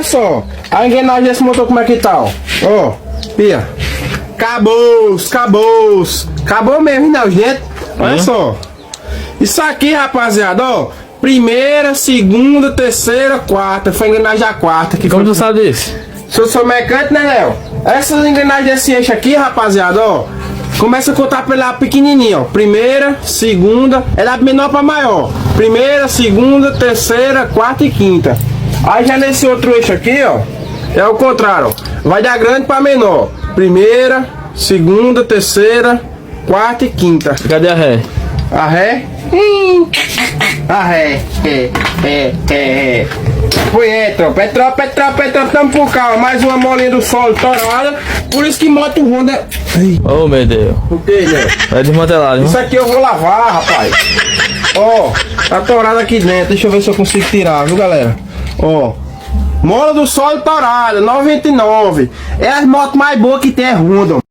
só. A engrenagem desse motor como é que tá, ó. Ó, pia. Acabou mesmo, né, gente? Olha só. Isso aqui, rapaziada, ó. Primeira, segunda, terceira, quarta. Foi a engrenagem da quarta. Que Como foi... tu sabe disso? Se eu sou mecânico, né, Léo? Essas engrenagens desse eixo aqui, rapaziada, ó. Começa a contar pela pequenininha, ó. Primeira, segunda, é da menor pra maior. Primeira, segunda, terceira, quarta e quinta. Aí já nesse outro eixo aqui, ó, é o contrário, ó. Vai da grande pra menor. Primeira, segunda, terceira, quarta e quinta. Cadê a ré? A ré? A ré. Foi, tropa, tamo por calma. Mais uma molinha do solo torada. Por isso que moto Honda. Oh, meu Deus. O que, né? Vai desmantelar, viu? Isso aqui eu vou lavar, rapaz. Ó, tá torado aqui dentro. Deixa eu ver se eu consigo tirar, viu, galera? Ó, mola do solo torada, 99. É as motos mais boas que tem, é Honda.